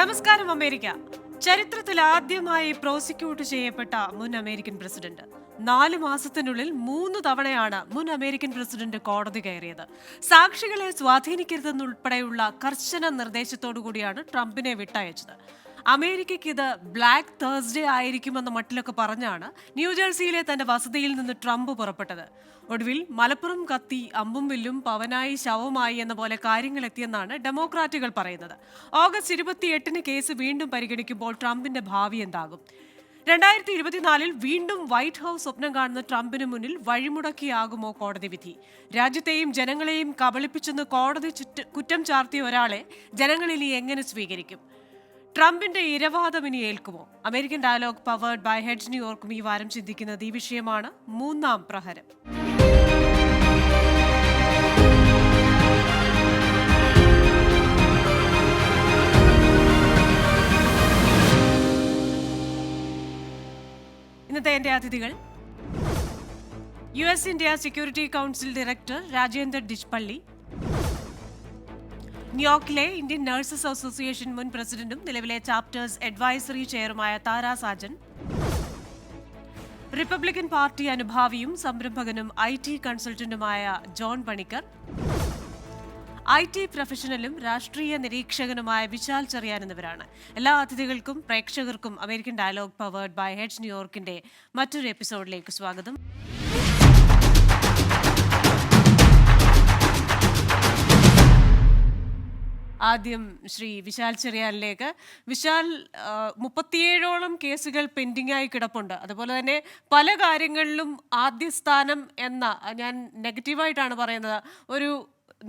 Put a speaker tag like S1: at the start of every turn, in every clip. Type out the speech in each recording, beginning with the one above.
S1: നമസ്കാരം അമേരിക്ക. ചരിത്രത്തിൽ ആദ്യമായി പ്രോസിക്യൂട്ട് ചെയ്യപ്പെട്ട മുൻ അമേരിക്കൻ പ്രസിഡന്റ്. 4 മാസത്തിനുള്ളിൽ 3 തവണയാണ് മുൻ അമേരിക്കൻ പ്രസിഡന്റ് കോടതി കയറിയത്. സാക്ഷികളെ സ്വാധീനിക്കരുതെന്നുൾപ്പെടെയുള്ള കർശന നിർദ്ദേശത്തോടുകൂടിയാണ് ട്രംപിനെ വിട്ടയച്ചത്. അമേരിക്കയ്ക്ക് ഇത് ബ്ലാക്ക് തേഴ്സ്ഡേ ആയിരിക്കുമെന്ന മട്ടിലൊക്കെ പറഞ്ഞാണ് ന്യൂജേഴ്സിയിലെ തന്റെ വസതിയിൽ നിന്ന് ട്രംപ് പുറപ്പെട്ടത്. ഒടുവിൽ മലപ്പുറം കത്തി അമ്പും വില്ലും പവനായി ശവമായി എന്ന പോലെ കാര്യങ്ങൾ എത്തിയെന്നാണ് ഡെമോക്രാറ്റുകൾ പറയുന്നത്. ഓഗസ്റ്റ് 28-ന് കേസ് വീണ്ടും പരിഗണിക്കുമ്പോൾ ട്രംപിന്റെ ഭാവി എന്താകും? 2024-ൽ വീണ്ടും വൈറ്റ് ഹൌസ് സ്വപ്നം കാണുന്ന ട്രംപിന് മുന്നിൽ വഴിമുടക്കിയാകുമോ കോടതി വിധി? രാജ്യത്തെയും ജനങ്ങളെയും കബളിപ്പിച്ചെന്ന് കോടതി കുറ്റം ചാർത്തിയ ഒരാളെ ജനങ്ങളിൽ എങ്ങനെ സ്വീകരിക്കും? ട്രംപിന്റെ ഇരവാദം ഇനി ഏൽക്കുമോ? American dialogue powered by hedge ന്യൂയോർക്കും ഈ വാരം ചിന്തിക്കുന്നത് ഈ വിഷയമാണ്. മൂന്നാം പ്രഹരം. ഇന്നത്തെ എന്റെ അതിഥികൾ: US India security council director Rajender Dichpally, ന്യൂയോർക്കിലെ ഇന്ത്യൻ നഴ്സസ് അസോസിയേഷൻ മുൻ പ്രസിഡന്റും നിലവിലെ ചാപ്റ്റേഴ്സ് അഡ്വൈസറി ചെയറുമായ താര സാജൻ, റിപ്പബ്ലിക്കൻ പാർട്ടി അനുഭാവിയും സംരംഭകനും IT കൺസൾട്ടന്റുമായ ജോൺ പണിക്കർ, IT പ്രൊഫഷണലും രാഷ്ട്രീയ നിരീക്ഷകനുമായ വിശാൽ ചെറിയാൻ എന്നിവരാണ്. എല്ലാ അതിഥികൾക്കും പ്രേക്ഷകർക്കും American dialogue powered by hedge ന്യൂയോർക്കിന്റെ മറ്റൊരു എപ്പിസോഡിലേക്ക് സ്വാഗതം. ആദ്യം ശ്രീ വിശാൽ ചെറിയാനിലേക്ക്. വിശാൽ, 37ഓളം കേസുകൾ പെൻഡിംഗ് ആയി കിടപ്പുണ്ട്. അതുപോലെ തന്നെ പല കാര്യങ്ങളിലും ആദ്യ സ്ഥാനം എന്ന, ഞാൻ നെഗറ്റീവായിട്ടാണ് പറയുന്നത്, ഒരു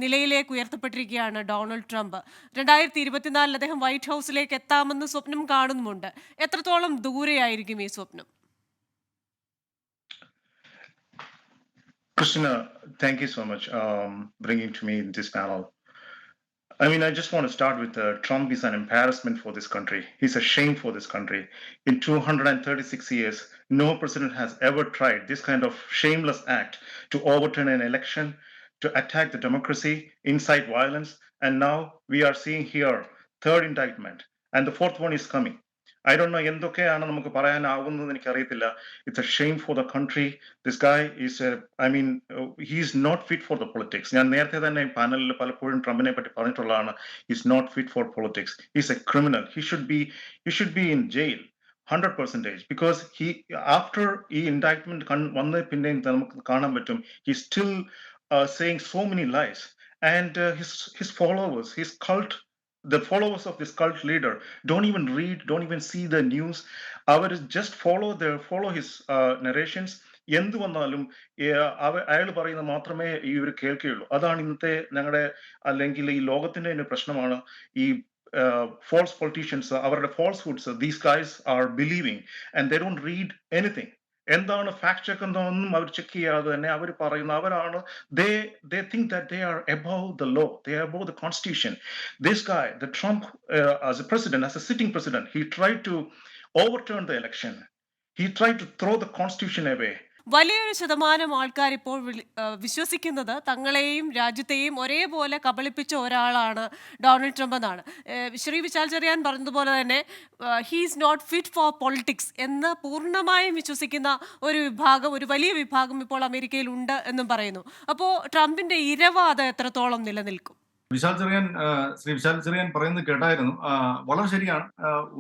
S1: നിലയിലേക്ക് ഉയർത്തപ്പെട്ടിരിക്കുകയാണ് ഡൊണാൾഡ് ട്രംപ്. 2024 അദ്ദേഹം വൈറ്റ് ഹൗസിലേക്ക് എത്താമെന്ന് സ്വപ്നം കാണുന്നുമുണ്ട്. എത്രത്തോളം ദൂരെയായിരിക്കും ഈ സ്വപ്നം?
S2: Christina, thank you so much bringing to me this panel. I mean, I just want to start with Trump is an embarrassment for this country. He's a shame for this country. In 236 years, no president has ever tried this kind of shameless act to overturn an election, to attack the democracy, incite violence, and now we are seeing here third indictment, and the fourth one is coming. I don't know എന്തൊക്കെയാണ് നമുക്ക് പറയാനാവുന്നത് എനിക്കറിയത്തില്ല. It's a shame for the country. This guy is he is not fit for the politics. ഞാൻ നേരത്തെ തന്നെ പാനലിൽ പലപ്പോഴും ട്രംപിനെ പറ്റി പറഞ്ഞിട്ടുള്ളതാണ്. He's not fit for politics. He's a criminal. He should be in jail 100%, because he, after ഈ indictment വന്ന പിന്നെ നമുക്ക് കാണാൻ പറ്റും, he's still saying so many lies, and his followers, his cult, the followers of this cult leader don't even read, don't even see the news. Just follow his narrations. എന്ത് വന്നാലും അയാൾ പറയുന്നത് മാത്രമേ ഇവർ കേൾക്കുകയുള്ളൂ. അതാണ് ഇന്നത്തെ ഞങ്ങളുടെ, അല്ലെങ്കിൽ ഈ ലോകത്തിന്റെ തന്നെ പ്രശ്നമാണ്. ഈ false politicians, അവരുടെ falsehoods, these guys are believing and they don't read anything. എന്താണ് ഫാക്ട് ചെക്ക് എന്നൊന്നും അവർ ചെക്ക് ചെയ്യാതെ തന്നെ അവർ പറയുന്ന, അവരാണ്, they think that they are above the law, they are above the constitution. This guy, the Trump, as a president, as a sitting president, he tried to overturn the election. He tried to throw the constitution away.
S1: വലിയൊരു ശതമാനം ആൾക്കാർ ഇപ്പോൾ വിശ്വസിക്കുന്നത് തങ്ങളെയും രാജ്യത്തെയും ഒരേപോലെ കബളിപ്പിച്ച ഒരാളാണ് Donald Trump എന്നാണ്. ശ്രീ വിശാൽ ചെറിയാൻ പറഞ്ഞതുപോലെ തന്നെ he's not fit for politics എന്ന് പൂർണ്ണമായും വിശ്വസിക്കുന്ന ഒരു വിഭാഗം, ഒരു വലിയ വിഭാഗം ഇപ്പോൾ അമേരിക്കയിൽ ഉണ്ട് എന്നും പറയുന്നു. അപ്പോൾ ട്രംപിന്റെ ഇരവാദം എത്രത്തോളം നിലനിൽക്കും?
S3: ശ്രീ വിശാൽ ചെറിയാൻ പറയുന്നത് കേട്ടായിരുന്നു. വളരെ ശരിയാണ്.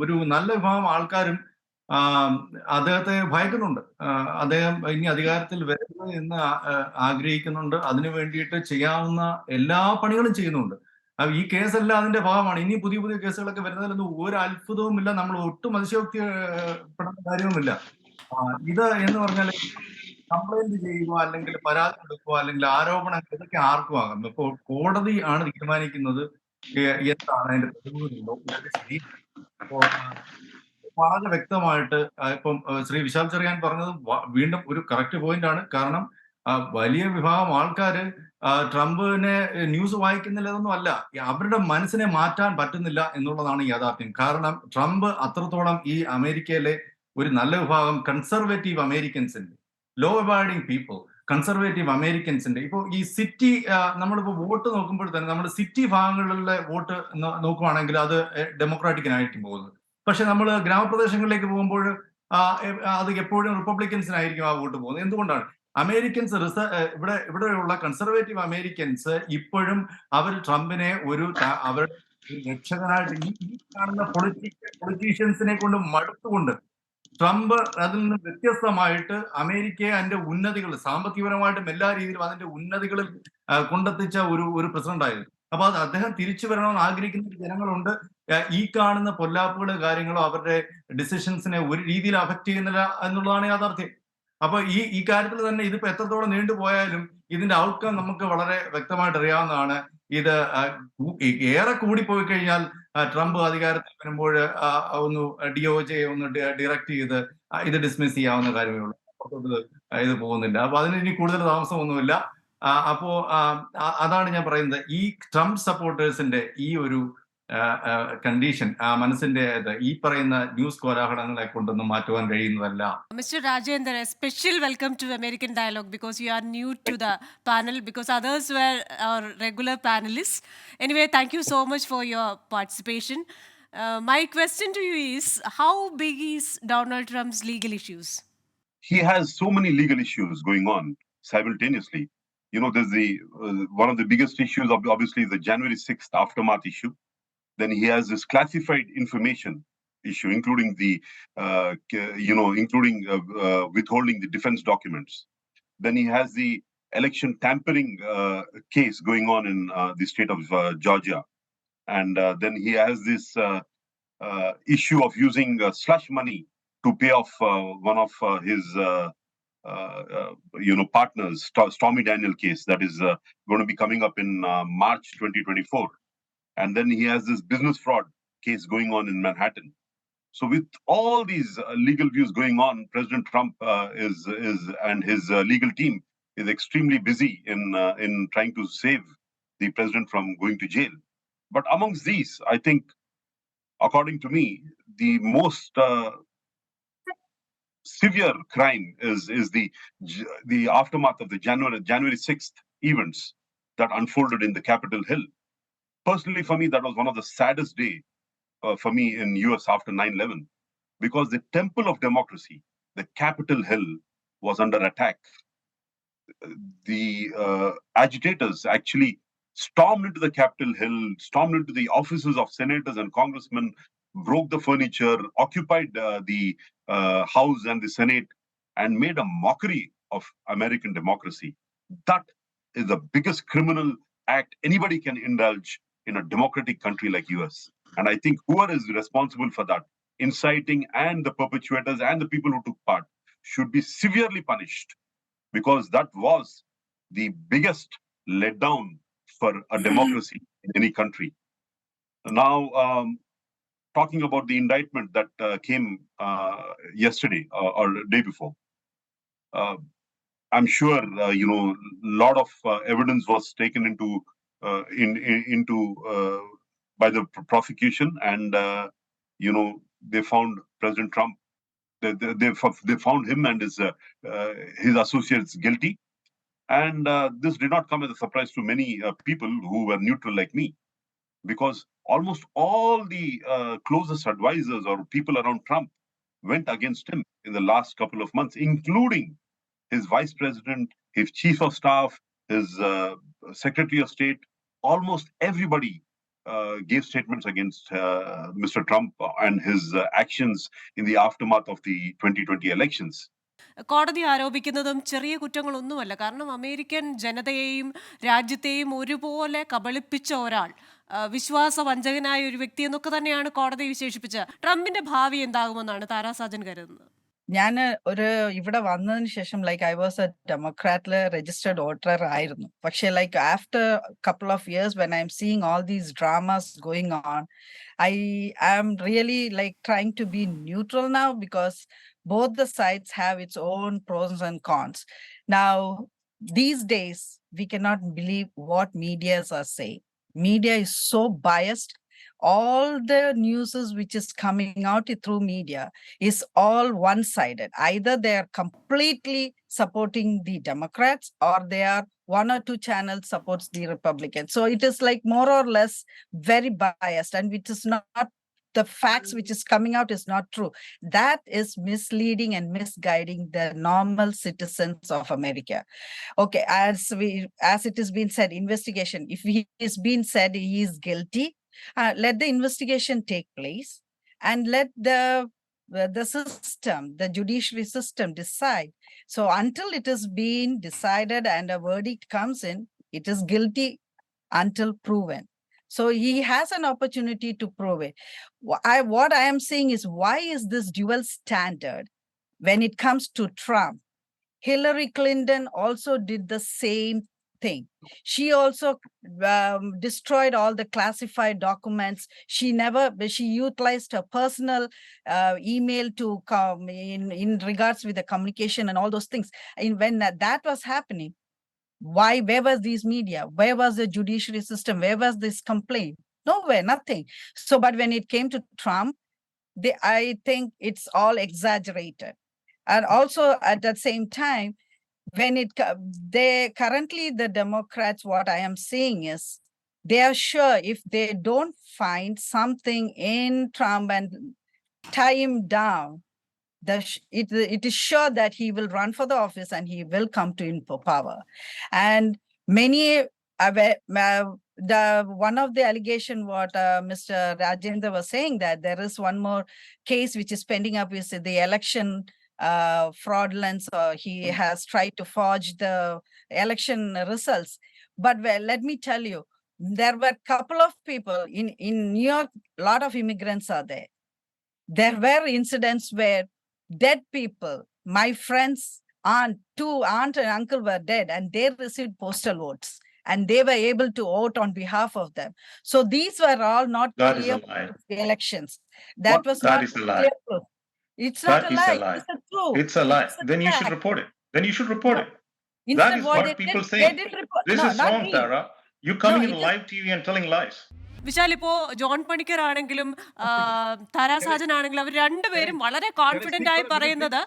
S3: ഒരു നല്ല വിഭാഗം ആൾക്കാരും അദ്ദേഹത്തെ ഭയക്കുന്നുണ്ട്. അദ്ദേഹം ഇനി അധികാരത്തിൽ വരരുത് എന്ന് ആഗ്രഹിക്കുന്നുണ്ട്. അതിനു വേണ്ടിയിട്ട് ചെയ്യാവുന്ന എല്ലാ പണികളും ചെയ്യുന്നുണ്ട്. ഈ കേസെല്ലാം അതിന്റെ ഭാഗമാണ്. ഇനി പുതിയ പുതിയ കേസുകളൊക്കെ വരുന്നതിലൊന്നും ഒരു അത്ഭുതവുമില്ല. നമ്മൾ ഒട്ടും അതിശയോക്തിപ്പെടേണ്ട കാര്യവുമില്ല. ഇത് എന്ന് പറഞ്ഞാൽ കംപ്ലൈന്റ് ചെയ്യുക, അല്ലെങ്കിൽ പരാതി കൊടുക്കുക, അല്ലെങ്കിൽ ആരോപണങ്ങൾ, ഇതൊക്കെ ആർക്കും ആകാം. ഇപ്പോൾ കോടതി ആണ് തീരുമാനിക്കുന്നത് എന്താണ് അതിന്റെ തെളിവുകളുണ്ടോ, ഇതൊക്കെ ശരിയാണ്. അപ്പോൾ വളരെ വ്യക്തമായിട്ട് ഇപ്പം ശ്രീ വിശാൽ ചെറിയാൻ പറഞ്ഞത് വീണ്ടും ഒരു കറക്റ്റ് പോയിന്റ് ആണ്. കാരണം വലിയ വിഭാഗം ആൾക്കാര് ട്രംപിനെ ന്യൂസ് വായിക്കുന്നില്ലതൊന്നും അല്ല, അവരുടെ മനസ്സിനെ മാറ്റാൻ പറ്റുന്നില്ല എന്നുള്ളതാണ് യാഥാർത്ഥ്യം. കാരണം ട്രംപ് അത്രത്തോളം ഈ അമേരിക്കയിലെ ഒരു നല്ല വിഭാഗം കൺസർവേറ്റീവ് അമേരിക്കൻസിന്റെ, ലോ അബൈഡിങ് പീപ്പിൾ, കൺസർവേറ്റീവ് അമേരിക്കൻസിന്റെ ഇപ്പോൾ ഈ സിറ്റി നമ്മളിപ്പോൾ വോട്ട് നോക്കുമ്പോൾ തന്നെ നമ്മൾ സിറ്റി ഭാഗങ്ങളിലെ വോട്ട് നോക്കുവാണെങ്കിൽ അത് ഡെമോക്രാറ്റിക്കിനായിരിക്കും പോകുന്നത്. പക്ഷെ നമ്മൾ ഗ്രാമപ്രദേശങ്ങളിലേക്ക് പോകുമ്പോൾ അത് എപ്പോഴും റിപ്പബ്ലിക്കൻസിനായിരിക്കും ആ വോട്ട് പോകുന്നത്. എന്തുകൊണ്ടാണ്? അമേരിക്കൻസ് ഇവിടെയുള്ള കൺസർവേറ്റീവ് അമേരിക്കൻസ് ഇപ്പോഴും അവർ ട്രംപിനെ അവർ രക്ഷകനായിട്ട് ഈ കാണുന്ന പൊളിറ്റീഷ്യൻസിനെ കൊണ്ട് മടുത്തുകൊണ്ട് ട്രംപ് അതിൽ നിന്ന് വ്യത്യസ്തമായിട്ട് അമേരിക്കയെ അതിന്റെ ഉന്നതികൾ സാമ്പത്തികപരമായിട്ടും എല്ലാ രീതിയിലും അതിന്റെ ഉന്നതികളിൽ കൊണ്ടെത്തിച്ച ഒരു പ്രസിഡന്റ് ആയിരുന്നു. അപ്പൊ അത് അദ്ദേഹം തിരിച്ചു വരണമെന്ന് ആഗ്രഹിക്കുന്ന ജനങ്ങളുണ്ട്. ഈ കാണുന്ന പൊല്ലാപ്പുകളോ കാര്യങ്ങളോ അവരുടെ ഡിസിഷൻസിനെ ഒരു രീതിയിൽ അഫക്ട് ചെയ്യുന്നില്ല എന്നുള്ളതാണ് യാഥാർത്ഥ്യം. അപ്പൊ ഈ കാര്യത്തിൽ തന്നെ ഇതിപ്പോ എത്രത്തോളം നീണ്ടുപോയാലും ഇതിന്റെ ഔട്ട്കം നമുക്ക് വളരെ വ്യക്തമായിട്ട് അറിയാവുന്നതാണ്. ഇത് ഏറെ കൂടിപ്പോയി കഴിഞ്ഞാൽ ട്രംപ് അധികാരത്തിൽ വരുമ്പോൾ ഒന്ന് DOJ ഒന്ന് ഡയറക്റ്റ് ചെയ്ത് ഇത് ഡിസ്മിസ് ചെയ്യാവുന്ന കാര്യമേ ഉള്ളൂ. ഇത് പോകുന്നില്ല. അപ്പൊ അതിന് ഇനി കൂടുതൽ താമസമൊന്നുമില്ല. അപ്പോ അതാണ് ഞാൻ പറയുന്നത്. ഈ ട്രംപ് സപ്പോർട്ടേഴ്സിന്റെ ഈ ഒരു കണ്ടീഷൻ മനസ്സിന്റെ ഈ പറയുന്ന ന്യൂസ് കോലാഹലങ്ങളെ കൊണ്ടൊന്നും മാറ്റുവാൻ കഴിയുന്നതല്ല.
S1: Mr. Rajendra, a special welcome to American Dialogue because you are new to the panel because others were our regular panelists. Anyway, thank you so much for your participation. My question to you is, how big is Donald Trump's legal issues?
S4: He has so many legal issues going on simultaneously. You know, there's one of the biggest issues, obviously, is the January 6th aftermath issue. Then he has this classified information issue, including withholding the defense documents. Then he has the election tampering case going on in the state of Georgia. And then he has this issue of using slush money to pay off one of his partners, Stormy Daniel case that is going to be coming up in March 2024. And then he has this business fraud case going on in Manhattan. So with all these legal views going on, President Trump and his legal team is extremely busy in trying to save the president from going to jail. But amongst these, I think, according to me, the most severe crime is the aftermath of the January 6th events that unfolded in the Capitol Hill. Personally, for me, that was one of the saddest days for me in US after 9/11, because the temple of democracy, the Capitol Hill, was under attack. The agitators actually stormed into the Capitol Hill, stormed into the offices of senators and congressmen, broke the furniture, occupied the House and the Senate, and made a mockery of American democracy. That is the biggest criminal act anybody can indulge in a democratic country like US. And I think whoever is responsible for that, inciting and the perpetrators and the people who took part, should be severely punished, because that was the biggest letdown for a democracy in any country. Now, talking about the indictment that came yesterday or the day before, I'm sure a lot of evidence was taken into by the prosecution, and they found President Trump. They found him and his associates guilty, and this did not come as a surprise to many people who were neutral like me, because almost all the closest advisors or people around Trump went against him in the last couple of months, including his vice president, his chief of staff, his secretary of state. Almost everybody gave statements against Mr. Trump and his actions in the aftermath of the 2020 elections.
S1: കോടതി ആരോപിക്കുന്നതും ചെറിയ കുറ്റങ്ങളൊന്നുമല്ല. കാരണം American ജനതയെയും രാജ്യത്തെയും ഒരുപോലെ കബളിപ്പിച്ച ഒരാൾ, വിശ്വാസവഞ്ചകനായ ഒരു വ്യക്തി എന്നൊക്കെ തന്നെയാണ് കോടതി വിശേഷിപ്പിച്ചത്. ട്രംപിന്റെ ഭാവി എന്താകുമെന്നാണ് താരാസാജൻ കരുതുന്നത്?
S5: ഞാൻ ഇവിടെ വന്നതിന് ശേഷം ഐ വാസ് എ ഡെമോക്രാറ്റിലെ രജിസ്റ്റേർഡ് വോട്ടർ ആയിരുന്നു. പക്ഷെ after couple of years when I am seeing all these dramas going on, I am really trying to be neutral now, because both the sides have its own pros and cons. Now, these days, we cannot believe what medias are saying. Media is so biased. All the news which is coming out through media is all one-sided. Either they are completely supporting the Democrats, or they are one or two channels supports the Republicans. So it is like more or less very biased, and it is not the facts which is coming out is not true. That is misleading and misguiding the normal citizens of America. Okay, as it has been said, investigation. If he is being said he is guilty, let the investigation take place, and let the system, the judiciary system, decide. So until it is being decided and a verdict comes in, it is guilty until proven. So he has an opportunity to prove it. What I am saying is, why is this dual standard when it comes to Trump? Hillary Clinton also did the same thing. She also destroyed all the classified documents. She utilized her personal email to come in regards with the communication and all those things. And when that was happening, where was these media? Where was the judiciary system? Where was this complaint? Nowhere, nothing. So, but when it came to Trump, I think it's all exaggerated. And also at the same time, when they currently, the Democrats, what I am seeing is, they are sure if they don't find something in Trump and tie him down, it is sure that he will run for the office and he will come to in for power. And many the one of the allegation what Mr. Rajendra was saying, that there is one more case which is pending up, is the election fraudulence, or he has tried to forge the election results. But let me tell you, there were a couple of people in New York, a lot of immigrants are there. There were incidents where dead people, my friends, two aunt and uncle were dead, and they received postal votes, and they were able to vote on behalf of them. So these were all not
S2: That is
S5: clear
S2: a lie.
S5: elections. That was
S2: That
S5: not
S2: is a lie.
S5: clear proof. It's not
S2: That
S5: a
S2: is a
S5: lie.
S2: lie.
S5: It's a truth.
S2: It's a lie.
S5: It's a
S2: Then you should
S5: fact.
S2: report it. Then you should report
S5: No.
S2: it. That
S5: Instead,
S2: is
S5: what
S2: what
S5: they
S2: people
S5: did,
S2: say.
S5: they did report.
S2: This
S5: No,
S2: is
S5: not
S2: wrong,
S5: me.
S2: Tara. You
S5: No,
S2: coming in
S5: it is.
S2: live TV and telling lies.
S1: Vishal, ഇപ്പോ John Panicker ആണെങ്കിലും താരാസാജൻ ആണെങ്കിലും അവർ രണ്ടുപേരും വളരെ confident ആയി പറയുന്നത്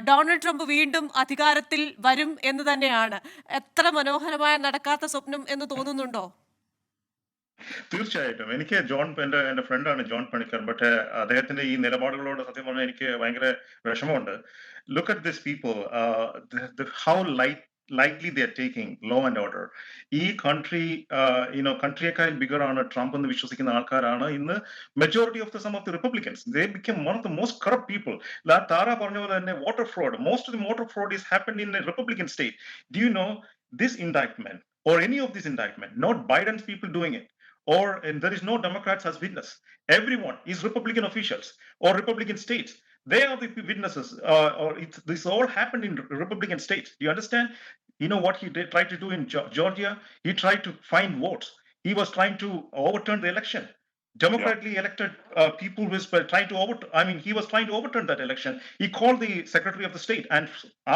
S1: Donald Trump വീണ്ടും അധികാരത്തിൽ വരും എന്ന് തന്നെയാണ്. എത്ര മനോഹരമായ നടക്കാത്ത സ്വപ്നം എന്ന് തോന്നുന്നുണ്ടോ?
S2: തീർച്ചയായിട്ടും എനിക്ക് എന്റെ ഫ്രണ്ടാണ് ജോൺ പണിക്കർ. ബട്ട് അദ്ദേഹത്തിന്റെ ഈ നിലപാടുകളോട് സത്യം പറഞ്ഞാൽ എനിക്ക് ഭയങ്കര വിഷമമുണ്ട്. Look at this people, how lightly they are taking law and order. ഈ കൺട്രി കൺട്രിയേക്കാൾ ബിഗർ ആണ് ട്രംപ് എന്ന് വിശ്വസിക്കുന്ന ആൾക്കാരാണ് ഇന്ന് majority of the some of the Republicans. They become one of the most corrupt people. Tara പറഞ്ഞ പോലെ തന്നെ voter fraud, most of the voter fraud is happened in a Republican state. Do you know this indictment or any of this indictment, not Biden's people doing it, and there is no Democrats as witness. Everyone is Republican officials or Republican states. They are the witnesses, this all happened in Republican states. Do you understand? You know what he tried to do in Georgia? He tried to find votes. He was trying to overturn the election. Democratically elected people were trying to he was trying to overturn that election. He called the Secretary of the State and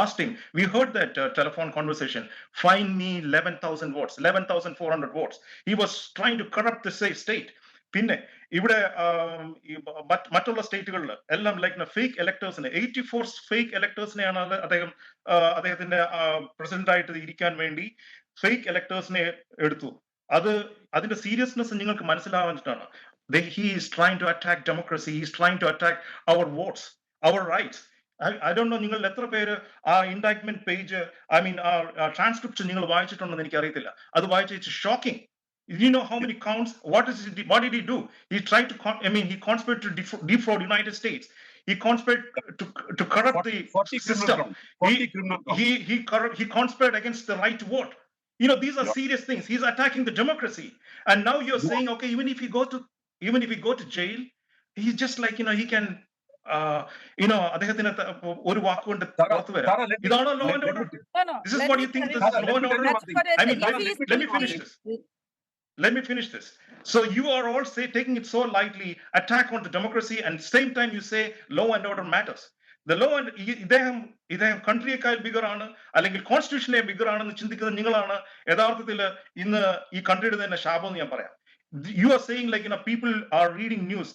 S2: asked him. We heard that telephone conversation. Find me 11,000 votes, 11,400 votes. He was trying to corrupt the state. പിന്നെ ഇവിടെ മറ്റുള്ള സ്റ്റേറ്റുകളിൽ എല്ലാം like fake ഇലക്ടേഴ്സിനെ 84 fake ഇലക്ടേഴ്സിനെയാണ് അദ്ദേഹത്തിന്റെ president ആയിട്ട് ഇരിക്കാൻ വേണ്ടി fake ഇലക്ടേഴ്സിനെ എടുത്തു. അതിന്റെ സീരിയസ്നെസ് നിങ്ങൾക്ക് മനസ്സിലാവാഞ്ഞിട്ടാണ്. He is trying to attack democracy. He is trying to attack our votes, our rights. I don't know നിങ്ങൾ എത്ര പേര് ആ ഇൻഡൈറ്റ്മെന്റ് പേജ് ട്രാൻസ്ക്രിപ്ഷൻ നിങ്ങൾ വായിച്ചിട്ടുണ്ടെന്ന് എനിക്ക് അറിയത്തില്ല. അത് വായിച്ച് it's shocking. You know how many counts? What did he do? He tried to he conspired to defraud United States. He conspired to corrupt the
S4: 40
S2: system. He conspired against the right to vote. These are serious things. He's attacking the democracy. And now you're saying, okay, even if he go to jail, he's just like, he can അദ്ദേഹത്തിന് ഒരു വാക്കുകൊണ്ട് പുറത്തു വരാം. ഇതാണോ law and order?
S5: No.
S2: This is what you think this is law and order? Let me finish this. So you are all taking it so lightly, attack on the democracy, and same time you say law and order matters. The law and ഇദ്ദേഹം കൺട്രിയേക്കാൾ bigger ആണ് അല്ലെങ്കിൽ കോൺസ്റ്റിറ്റ്യൂഷനെ bigger ആണെന്ന് ചിന്തിക്കുന്ന നിങ്ങളാണ് യഥാർത്ഥത്തിൽ ഇന്ന് ഈ കൺട്രിയുടെ തന്നെ ശാപം എന്ന് ഞാൻ പറയാം. You are saying people are reading news.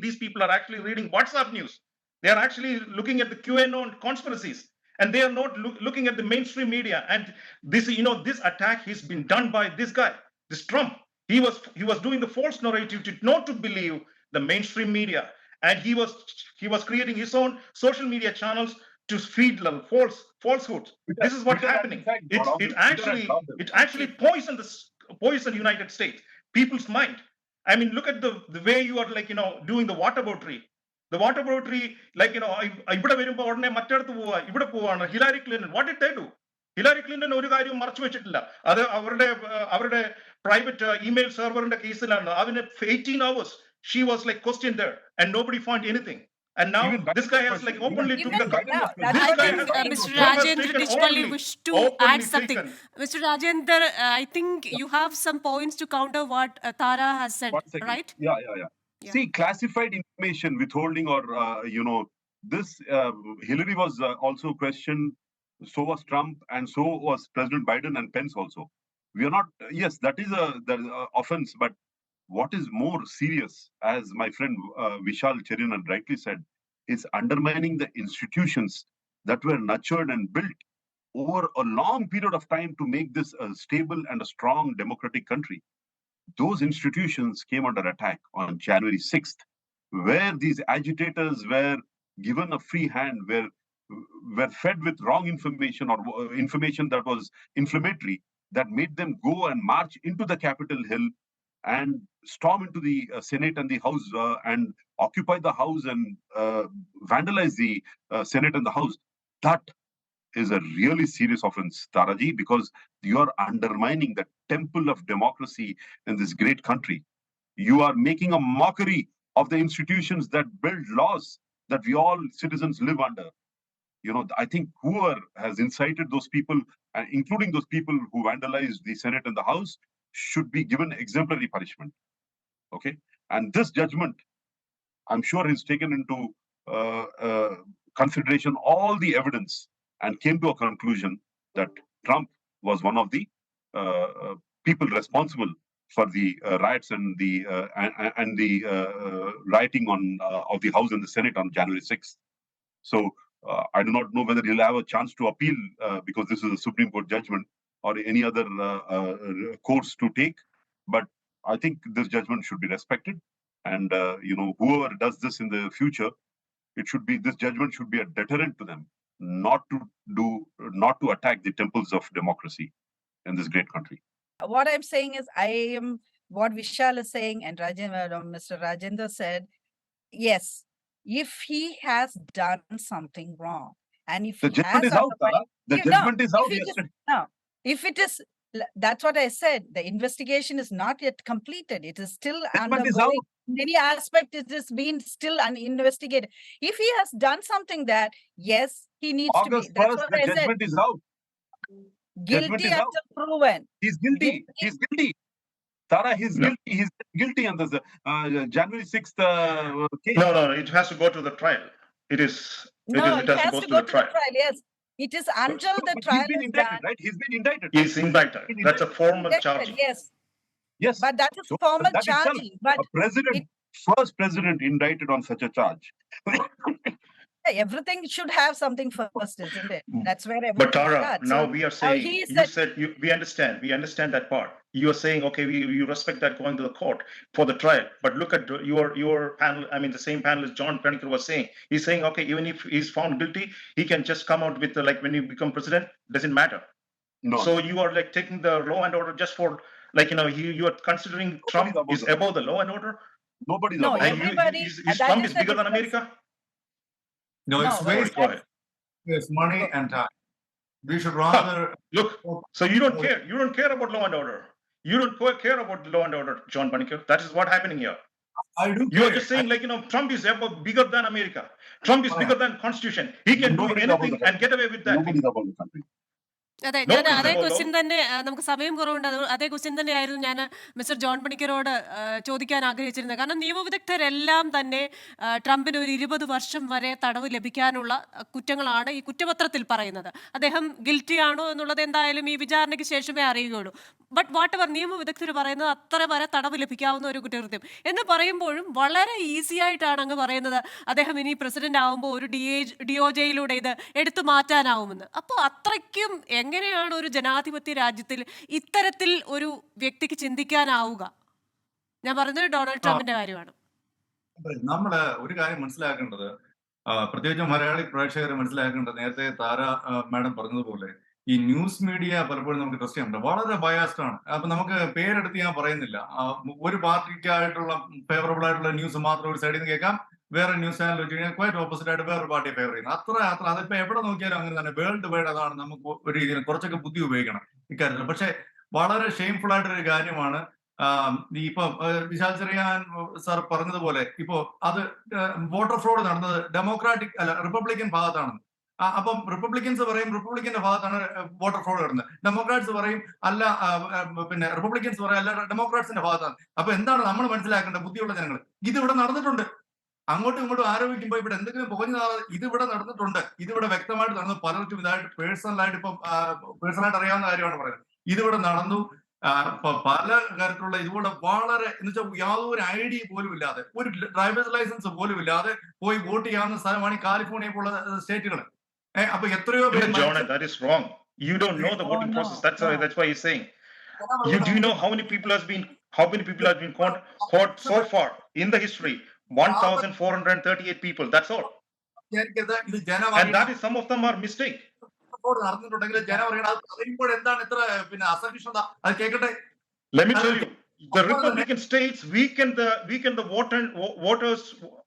S2: These people are actually reading WhatsApp news. They are actually looking at the QAnon conspiracies. and they are not looking at the mainstream media. And this, this attack has been done by this guy, this Trump. He was doing the false narrative to not to believe the mainstream media, and he was creating his own social media channels to feed falsehoods. This is what's
S4: Twitter has,
S2: happening.
S4: in fact, got off Twitter has blocked them.
S2: It actually poisoned United States people's mind. I mean, look at the way you are, like, doing the waterboardary. The waterboardary, like, ഇവിടെ വരുമ്പോ ഉടനെ മറ്റടുത്ത് പോവാ, ഇവിടെ പോവാണ്. Hillary Clinton, what did they do? Hillary Clinton ഒരു കാര്യം മറച്ചു വെച്ചിട്ടില്ല. അത് അവരുടെ പ്രൈവറ്റ് ഇമെയിൽ സെർവറിന്റെ കേസിലാണ്. അതിന് 18 hours she was like questioned there, and nobody found anything. And now
S4: Even
S2: this guy has like openly took the
S4: Biden was
S5: now,
S2: this
S5: I
S2: guy
S5: think,
S2: has
S1: Mr.
S2: Trump has
S1: Rajendra
S2: taken
S1: Dishpalli
S2: openly-
S1: wish to
S2: openly
S1: add something.
S2: taken-
S1: Mr. Rajendra, I think you have some points to counter what Tara has said,
S4: 1 second.
S1: right?
S4: Yeah.
S1: Yeah.
S4: See, classified information withholding, or this Hillary was also questioned. So was Trump, and so was President Biden and Pence also. We are not. Yes, that is the offense. But what is more serious, as my friend Vishal Cherinan rightly said, is undermining the institutions that were nurtured and built over a long period of time to make this a stable and a strong democratic country. Those institutions came under attack on January 6th, where these agitators were given a free hand, were fed with wrong information, or information that was inflammatory, that made them go and march into the Capitol Hill and storm into the Senate and the House, and occupy the House and vandalize the Senate and the House. That is a really serious offense, Taraji, because you are undermining the temple of democracy in this great country. You are making a mockery of the institutions that build laws that we all citizens live under. I think whoever has incited those people, including those people who vandalized the Senate and the House, should be given exemplary punishment. Okay? And this judgment, I'm sure, is taken into consideration all the evidence and came to a conclusion that Trump was one of the people responsible for the riots and the rioting of the House and the Senate on January 6th. So I do not know whether he'll have a chance to appeal, because this is a Supreme Court judgment, or any other course to take. But I think this judgment should be respected, and whoever does this in the future, this judgment should be a deterrent to them, not to attack the temples of democracy in this great country.
S5: What I'm saying is, what Vishal is saying, and Mr. Rajendra said, yes, if he has done something wrong, and if
S4: The
S5: he
S4: judgment
S5: has
S4: is out, Tara. The judgment is out yesterday.
S5: if it is, that's what I said. The investigation is not yet completed. It is still
S4: Judgment is
S5: undergoing.
S4: out.
S5: In many aspects, it is being still investigated. If he has done something that, yes, he needs to be.
S4: August
S5: That's
S4: 1st,
S5: what
S4: the
S5: I said.
S4: judgment is out.
S5: Guilty
S4: is
S5: until proven.
S4: He's guilty.
S5: Guilty.
S4: He's guilty. Tara, he's
S2: No.
S4: guilty. He's guilty on this January 6th case.
S2: No, it has to go to the trial. It has
S5: No,
S2: to
S5: it
S2: go
S5: has to
S2: to
S5: go
S2: the
S5: to
S2: trial.
S5: the trial. Yes, it is until the
S4: But
S5: trial
S4: he's been
S5: is
S4: indicted,
S5: done.
S4: right? He's been indicted.
S2: He's indicted. That's a formal
S5: Indicted,
S2: charge.
S5: yes,
S4: Yes.
S5: but that is
S4: So,
S5: formal
S4: that itself,
S5: charging. But
S4: a president, first president indicted on such a charge.
S5: everything should have something first, isn't it? That's where everything
S2: But Tara,
S5: starts.
S2: now
S5: So,
S2: we are saying,
S5: he
S2: you
S5: said-
S2: said we understand that part. You are saying, okay, you respect that going to the court for the trial. But look at your panel. I mean, the same panelist John Pennicker was saying. He's saying, okay, even if he's found guilty, he can just come out with like, when you become president, doesn't matter.
S4: No.
S2: So you are like taking the law and order just for, like, you are considering Trump
S4: above
S2: is
S4: the
S2: above the law and order.
S4: Nobody's
S5: No,
S4: above.
S2: And
S5: everybody-
S2: is
S5: that
S2: Trump
S5: is
S2: is
S5: the
S2: bigger than
S5: difference.
S2: America?
S3: No, it's
S5: No,
S3: waste,
S2: Sorry, go ahead.
S3: it's money and time. We should rather.
S2: Look, so you don't care. You don't care about law and order. You don't care about law and order, John Pennicker. That is what happening here.
S3: I do.
S2: You are
S3: care.
S2: just saying, like, Trump is bigger than America. Trump is bigger than Constitution. He can do
S4: Nobody's above
S2: anything
S4: the
S2: and get away with that.
S4: Nobody's above the country.
S1: അതെ,
S2: No,
S1: ഞാൻ അതേ
S2: no, no.
S1: Question തന്നെ, നമുക്ക് സമയം കുറവുണ്ട്, അതേ question തന്നെയായിരുന്നു ഞാൻ മിസ്റ്റർ ജോൺ പണിക്കരോട് ചോദിക്കാൻ ആഗ്രഹിച്ചിരുന്നത്. കാരണം നിയമവിദഗ്ധരെല്ലാം തന്നെ ട്രംപിന് ഒരു 20 വർഷം വരെ തടവ് ലഭിക്കാനുള്ള കുറ്റങ്ങളാണ് ഈ കുറ്റപത്രത്തിൽ പറയുന്നത്. അദ്ദേഹം ഗിൽറ്റി ആണോ എന്നുള്ളത് എന്തായാലും ഈ വിചാരണയ്ക്ക് ശേഷമേ അറിയുകയുള്ളൂ. ബട്ട് വാട്ട് എവർ നിയമ വിദഗ്ധർ പറയുന്നത് അത്ര വരെ തടവ് ലഭിക്കാവുന്ന ഒരു കുറ്റകൃത്യം എന്ന് പറയുമ്പോഴും വളരെ ഈസി ആയിട്ടാണ് അങ്ങ് പറയുന്നത് അദ്ദേഹം ഇനി പ്രസിഡന്റ് ആവുമ്പോൾ ഒരു DOJ-യിലൂടെ ഇത് എടുത്തു മാറ്റാനാവുമെന്ന്. അപ്പോൾ അത്രയ്ക്കും എങ്ങനെയാണ് ഒരു ജനാധിപത്യ രാജ്യത്തിൽ ഇത്തരത്തിൽ ഒരു വ്യക്തിക്ക് ചിന്തിക്കാനാവുക? ഞാൻ പറയുന്നത് ഡൊണാൾഡ് ട്രംപിന്റെ കാര്യമാണ്.
S3: നമ്മള് ഒരു കാര്യം മനസ്സിലാക്കേണ്ടത്, പ്രത്യേകിച്ച് മലയാളി പ്രേക്ഷകർ മനസ്സിലാക്കേണ്ടത്, നേരത്തെ താര മാഡം പറഞ്ഞതുപോലെ ഈ ന്യൂസ് മീഡിയ പലപ്പോഴും നമുക്ക് ട്രസ്റ്റ് ചെയ്യാൻ വളരെ ബയാസ്ഡ് ആണ്. അപ്പൊ നമുക്ക് പേരെടുത്ത് ഞാൻ പറയുന്നില്ല. ഒരു പാർട്ടിക്കായിട്ടുള്ള ഫേവറബിൾ ആയിട്ടുള്ള ന്യൂസ് മാത്രം ഒരു സൈഡിൽ നിന്ന് കേൾക്കാം, വേറെ ന്യൂസ് ചാനൽ വെച്ച് കഴിഞ്ഞാൽ ക്വൈറ്റ് ഓപ്പോസിറ്റ് ആയിട്ട് വേറൊരു പാർട്ടിയെ ഫേവർ ചെയ്യുന്നത്. അത്ര അതിപ്പോ എവിടെ നോക്കിയാലും അങ്ങനെ തന്നെ, വേൾഡ് വൈഡ് അതാണ്. നമുക്ക് ഒരു രീതിയിൽ കുറച്ചൊക്കെ ബുദ്ധി ഉപയോഗിക്കണം ഇക്കാര്യത്തിൽ. പക്ഷെ വളരെ ഷെയിംഫുൾ ആയിട്ടൊരു കാര്യമാണ് ഇപ്പൊ വിശാൽ ചെറിയാൻ സാർ പറഞ്ഞതുപോലെ ഇപ്പോ അത് വോട്ടർ ഫ്രോഡ് നടന്നത് ഡെമോക്രാറ്റിക് അല്ല റിപ്പബ്ലിക്കൻ ഭാഗത്താണ്. അപ്പം റിപ്പബ്ലിക്കൻസ് പറയും റിപ്പബ്ലിക്കന്റെ ഭാഗത്താണ് വോട്ടർ ഫ്രോഡ് നടന്നത്, ഡെമോക്രാറ്റ്സ് പറയും അല്ല, പിന്നെ റിപ്പബ്ലിക്കൻസ് പറയും അല്ല ഡെമോക്രാറ്റ്സിന്റെ ഭാഗത്താണ്. അപ്പൊ എന്താണ് നമ്മൾ മനസ്സിലാക്കേണ്ടത്? ബുദ്ധിയുള്ള ജനങ്ങൾ, ഇതിവിടെ നടന്നിട്ടുണ്ട്. അങ്ങോട്ടും ഇങ്ങോട്ടും ആരോപിക്കുമ്പോൾ ഇവിടെ എന്തെങ്കിലും പുകഞ്ഞു നാളെ ഇതിവിടെ നടന്നിട്ടുണ്ട്. ഇതിവിടെ വ്യക്തമായിട്ട് നടന്നു. പലർക്കും ഇതായിട്ട് പേഴ്സണലായിട്ട് അറിയാവുന്ന കാര്യമാണ് പറയുന്നത്. ഇതിവിടെ നടന്നു. പല കാര്യത്തിലുള്ള ഇതുകൂടെ വളരെ എന്ന് വെച്ചാൽ യാതൊരു ഐഡിയ പോലും ഇല്ലാതെ, ഒരു ഡ്രൈവേഴ്സ് ലൈസൻസ് പോലും ഇല്ലാതെ പോയി വോട്ട് ചെയ്യാവുന്ന സ്ഥലമാണ് ഈ കാലിഫോർണിയ പോലുള്ള സ്റ്റേറ്റുകൾ. അപ്പൊ എത്രയോ
S2: that is wrong. You don't know the voting process. That's why he's saying. Do you know how many people have been caught so far in the history? 1,438 people. That's all.
S3: ഇത്
S2: And that is, some of them are mistake.
S3: നടന്നിട്ടുണ്ടെങ്കിൽ ജനം അറിയണം. അത് പറയുമ്പോൾ എന്താണ് ഇത്ര പിന്നെ അസഹിഷ്ണുത? അത് കേൾക്കട്ടെ.
S2: Let me tell you, the Republican states weaken the voters.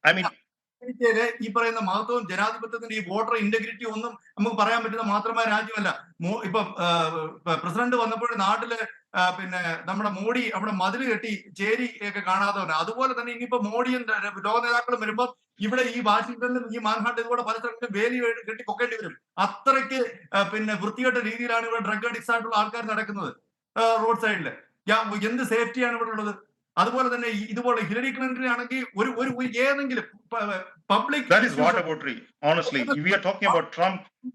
S2: I mean,
S3: ഈ പറയുന്ന മഹത്വവും ജനാധിപത്യത്തിന്റെ ഈ വോട്ടർ ഇന്റഗ്രിറ്റി ഒന്നും നമുക്ക് പറയാൻ പറ്റുന്ന മാത്രമായ രാജ്യമല്ല. ഇപ്പൊ പ്രസിഡന്റ് വന്നപ്പോൾ നാട്ടില് പിന്നെ നമ്മുടെ മോഡി അവിടെ മതിൽ കെട്ടി ചേരി ഒക്കെ കാണാത്തവന്, അതുപോലെ തന്നെ ഇനിയിപ്പോ മോഡിയും ലോക നേതാക്കളും വരുമ്പോൾ ഇവിടെ ഈ വാഷിംഗ്ടണിലും ഈ മാൻഹാട്ടൻ ഇതുപോലെ പല സ്ഥലങ്ങളിലും വേലി കെട്ടി പൊക്കേണ്ടി വരും. അത്രയ്ക്ക് പിന്നെ വൃത്തികെട്ട രീതിയിലാണ് ഇവിടെ ഡ്രഗ് അഡിക്ട്സ് ആയിട്ടുള്ള ആൾക്കാർ നടക്കുന്നത് റോഡ് സൈഡില്. എന്ത് സേഫ്റ്റിയാണ് ഇവിടെ ഉള്ളത്? അതുപോലെ തന്നെ ഇതുപോലെ ഹിലരി ക്ലിന്റൺ ആണെങ്കിൽ ഒരു ഏതെങ്കിലും public,
S2: that is waterboarding. Honestly, we are talking about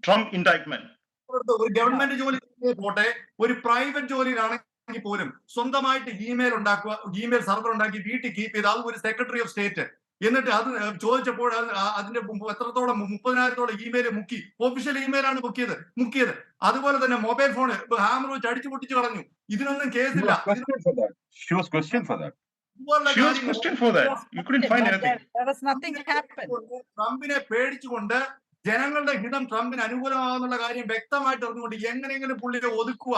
S2: Trump indictment.
S3: ഒരു ഗവൺമെന്റ് ജോലി പോട്ടെ, ഒരു പ്രൈവറ്റ് ജോലിയിലാണെങ്കിൽ പോലും സ്വന്തമായിട്ട് ഇമെയിൽ ഉണ്ടാക്കുക, ഇമെയിൽ സർവർ ഉണ്ടാക്കി വീട്ടിൽ കീപ്പ് ചെയ്ത്, അത് ഒരു സെക്രട്ടറി ഓഫ് സ്റ്റേറ്റ്. എന്നിട്ട് അത് ചോദിച്ചപ്പോൾ അതിന്റെ എത്രത്തോളം 30,000-ഓളം ഇമെയിൽ മുക്കി. ഒഫീഷ്യൽ ഇമെയിലാണ് മുക്കിയത്. അതുപോലെ തന്നെ മൊബൈൽ ഫോൺ ഹാമർ വെച്ച് അടിച്ചു പൊട്ടിച്ചു കളഞ്ഞു. ഇതിനൊന്നും കേസില്ല.
S4: She was questioned for that.
S2: You couldn't find anything.
S3: ട്രംപിനെ പേടിച്ചുകൊണ്ട് ജനങ്ങളുടെ ഹിതം ട്രംപിന് അനുകൂലമാകുന്നുള്ള കാര്യം വ്യക്തമായിട്ട് അറിഞ്ഞുകൊണ്ട് എങ്ങനെയെങ്കിലും പുള്ളിയെ ഒതുക്കുക.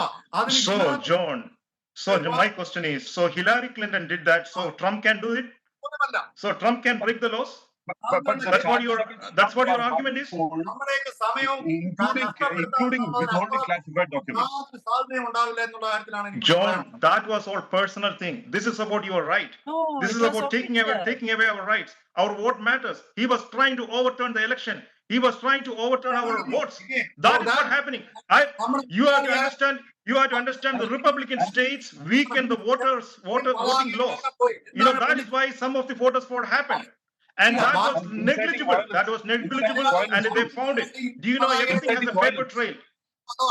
S2: So my question is, so Hillary Clinton did that, so Trump can do it? So Trump can break the laws?
S4: But
S2: that's what your argument is?
S4: Including withholding classified documents.
S2: John, that was all personal thing. This is about your right. This is about taking away our rights. Our vote matters. He was trying to overturn the election. He was trying to overturn our votes. That is not happening. You have to understand the Republican states weaken the voting laws. That is why some of the voters fraud happened. And that was negligible. And they found it. Do you know everything has a paper trail?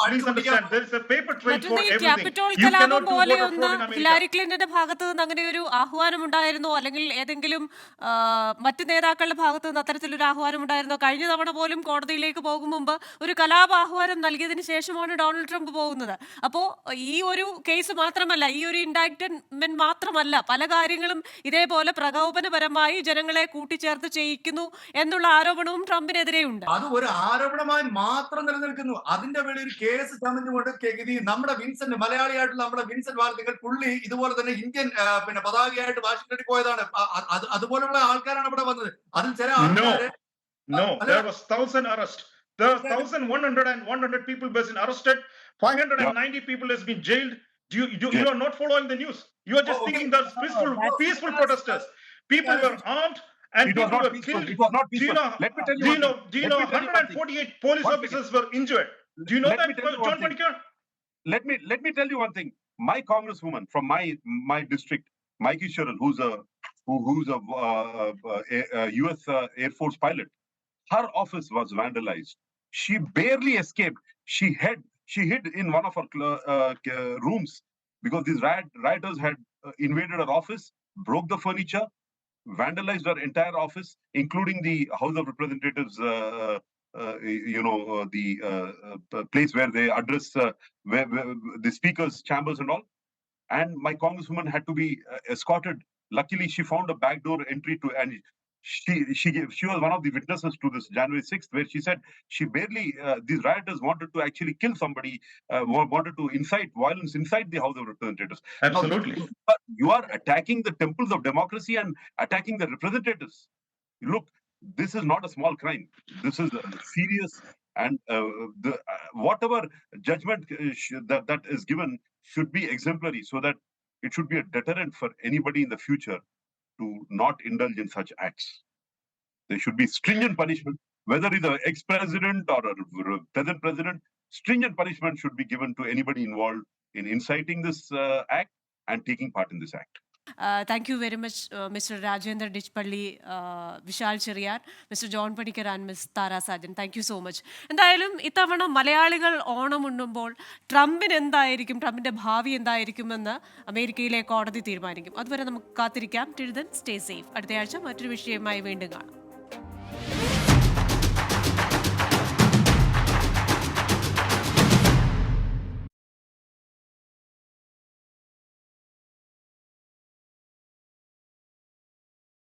S2: Please understand, there is a paper trail for everything.
S1: Capitol കലാപം പോലെയൊന്ന് Hillary ക്ലിന്റന്റെ ഭാഗത്ത് നിന്ന് അങ്ങനെ ഒരു ആഹ്വാനം ഉണ്ടായിരുന്നോ, അല്ലെങ്കിൽ ഏതെങ്കിലും മറ്റ് നേതാക്കളുടെ ഭാഗത്ത് നിന്ന് അത്തരത്തിലൊരു ആഹ്വാനം ഉണ്ടായിരുന്നോ? കഴിഞ്ഞ തവണ പോലും കോടതിയിലേക്ക് പോകും മുമ്പ് ഒരു കലാപ ആഹ്വാനം നൽകിയതിന് ശേഷമാണ് ഡൊണാൾഡ് ട്രംപ് പോകുന്നത്. അപ്പോ ഈ ഒരു കേസ് മാത്രമല്ല, ഈ ഒരു ഇൻഡൈറ്റ്മെന്റ് മാത്രമല്ല, പല കാര്യങ്ങളും ഇതേപോലെ പ്രകോപനപരമായി ജനങ്ങളെ കൂട്ടിച്ചേർത്ത് ചെയ്യിക്കുന്നു എന്നുള്ള ആരോപണവും ട്രംപിനെതിരെയുണ്ട്.
S3: അത് ഒരു ആരോപണമായി മാത്രം നിലനിൽക്കുന്നു. അതിന്റെ വേണ്ടി ഒരു കേസ് ചമഞ്ഞുകൊണ്ട് നമ്മുടെ വിൻസെന്റ്, മലയാളിയായിട്ടുള്ള നമ്മുടെ വിൻസെന്റ് വാർത്തകൾ പുള്ളി ഇതുപോലെ തന്നെ ഇന്ത്യൻ പിന്നെ പതാകയായിട്ട് വാഷിംഗ്ടണിൽ പോയതാണ്. അതുപോലുള്ള ആൾക്കാരാണ് ഇവിടെ വന്നത്. അതിൽ ചില ആൾക്കാര്
S2: No, there was 1,000 arrests. There were 1,100 people has been arrested. 590 people has been jailed. You are not following the news. You are just thinking that peaceful protesters. People were armed and people were killed.
S4: It was not peaceful. Let me tell you.
S2: Do you know 148 police officers were injured? Do you know that, John Panikar?
S4: Let me tell you one thing. My congresswoman from my district, Mikey Sherrill, who's a US Air Force pilot, her office was vandalized. She barely escaped. She hid in one of her rooms. because these rioters had invaded her office, broke the furniture, vandalized her entire office, including the House of Representatives, the place where they address where the speaker's chambers and all. And my congresswoman had to be escorted. Luckily, she found a backdoor entry to, and she was one of the witnesses to this January 6th, where she said she barely these rioters wanted to actually kill somebody, wanted to incite violence inside the House of Representatives.
S2: Absolutely.
S4: Now, you are attacking the temples of democracy and attacking the representatives. Look, this is not a small crime. This is serious, and whatever judgment that is given should be exemplary, so that it should be a deterrent for anybody in the future to not indulge in such acts. There should be stringent punishment, whether it's an ex-president or a present president. Stringent punishment should be given to anybody involved in inciting this act and taking part in this act.
S1: Thank you very much, Mr. Rajendra Dichpalli, Vishal Cheriyan, Mr. John Panikkar and Ms. Tara Sajan. Thank you so much. എന്തായാലും ഇത്തവണ മലയാളികൾ ഓണം ഉണ്ണുമ്പോൾ ട്രംപിന്റെ ഭാവി എന്തായിരിക്കുമെന്ന് അമേരിക്കയിലെ കോടതി തീരുമാനിക്കും. അതുവരെ നമുക്ക് കാത്തിരിക്കാം. Till then stay safe. അടുത്തയാഴ്ച മറ്റൊരു വിഷയവുമായി വീണ്ടും കാണാം.